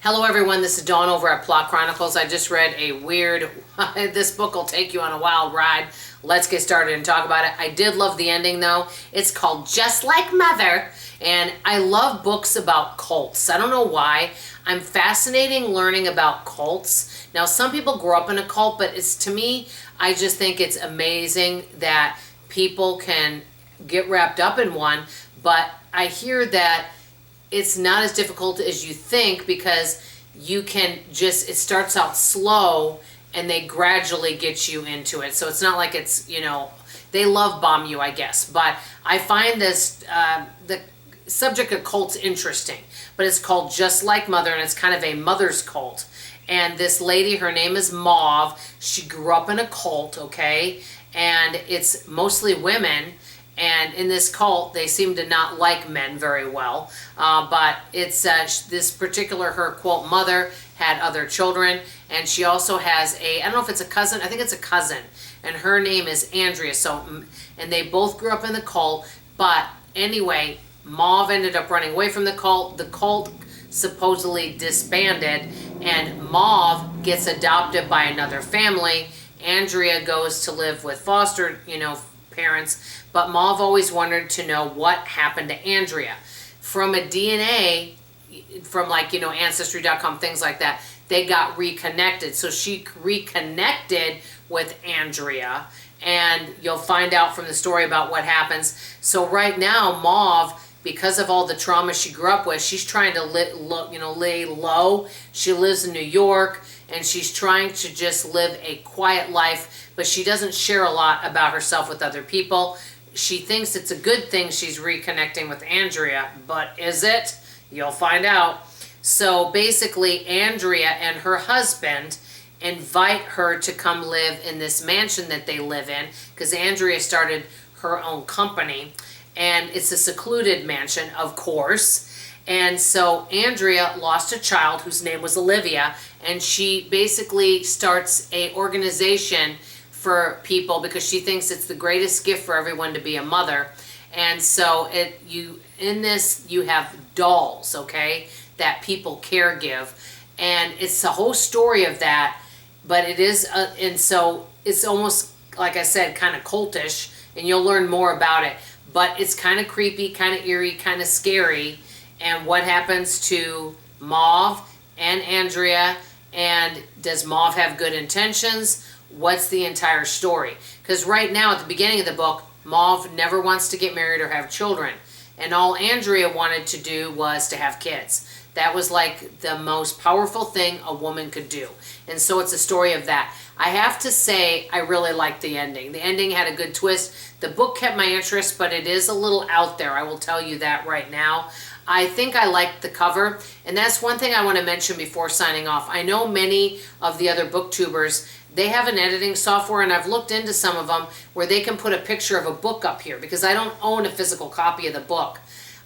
Hello everyone, this is Dawn over at Plot Chronicles. I just read a weird, this book will take you on a wild ride. Let's get started and talk about it. I did love the ending though. It's called Just Like Mother, and I love books about cults. I don't know why. I'm fascinating learning about cults. Now some people grow up in a cult, but it's, to me, I just think it's amazing that people can get wrapped up in one, but I hear that it's not as difficult as you think because you can just, it starts out slow and they gradually get you into it. So it's not like it's, you know, they love bomb you, I guess. But I find this, the subject of cults interesting. But it's called Just Like Mother, and it's kind of a mother's cult. And this lady, her name is Mauve. She grew up in a cult, okay? And it's mostly women. And in this cult, they seem to not like men very well. But it's this particular, her quote, mother had other children. And she also has a, I don't know if it's a cousin, I think it's a cousin. And her name is Andrea. So, and they both grew up in the cult. But anyway, Mauve ended up running away from the cult. The cult supposedly disbanded. And Mauve gets adopted by another family. Andrea goes to live with foster, parents, but Mauve always wanted to know what happened to Andrea. From a DNA, from Ancestry.com, things like that, they got reconnected. So she reconnected with Andrea, and you'll find out from the story about what happens. So right now, Mauve, because of all the trauma she grew up with, she's trying to lay low. She lives in New York, and she's trying to just live a quiet life, but she doesn't share a lot about herself with other people. She thinks it's a good thing she's reconnecting with Andrea, but is it? You'll find out. So basically, Andrea and her husband invite her to come live in this mansion that they live in, because Andrea started her own company, and it's a secluded mansion, of course. And so Andrea lost a child whose name was Olivia, and she basically starts a organization for people because she thinks it's the greatest gift for everyone to be a mother. And so in this you have dolls, okay, that people caregive, and it's the whole story of that. But it is, and so it's almost, like I said, kind of cultish, and you'll learn more about it. But it's kind of creepy, kind of eerie, kind of scary. And what happens to Mauve and Andrea, and does Mauve have good intentions? What's the entire story? Because right now at the beginning of the book, Mauve never wants to get married or have children. And all Andrea wanted to do was to have kids. That was like the most powerful thing a woman could do. And so it's a story of that. I have to say, I really liked the ending. The ending had a good twist. The book kept my interest, but it is a little out there. I will tell you that right now. I think I liked the cover, and that's one thing I want to mention before signing off. I know many of the other booktubers, they have an editing software, and I've looked into some of them where they can put a picture of a book up here because I don't own a physical copy of the book.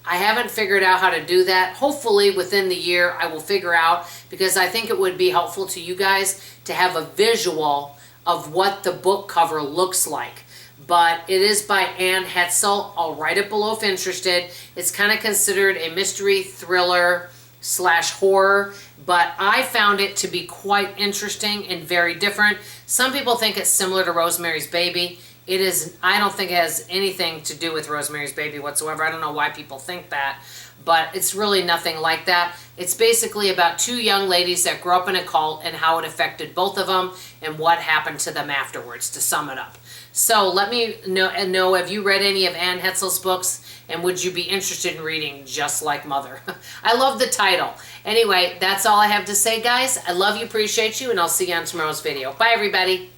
I haven't figured out how to do that. Hopefully within the year I will figure out, because I think it would be helpful to you guys to have a visual of what the book cover looks like. But it is by Heltzel. I'll write it below if interested. It's kind of considered a mystery thriller / horror, but I found it to be quite interesting and very different. Some people think it's similar to Rosemary's Baby. It is. I don't think it has anything to do with Rosemary's Baby whatsoever. I don't know why people think that, but it's really nothing like that. It's basically about two young ladies that grew up in a cult and how it affected both of them and what happened to them afterwards, to sum it up. So let me know, have you read any of Anne Heltzel's books, and would you be interested in reading Just Like Mother? I love the title. Anyway, that's all I have to say, guys. I love you, appreciate you, and I'll see you on tomorrow's video. Bye, everybody.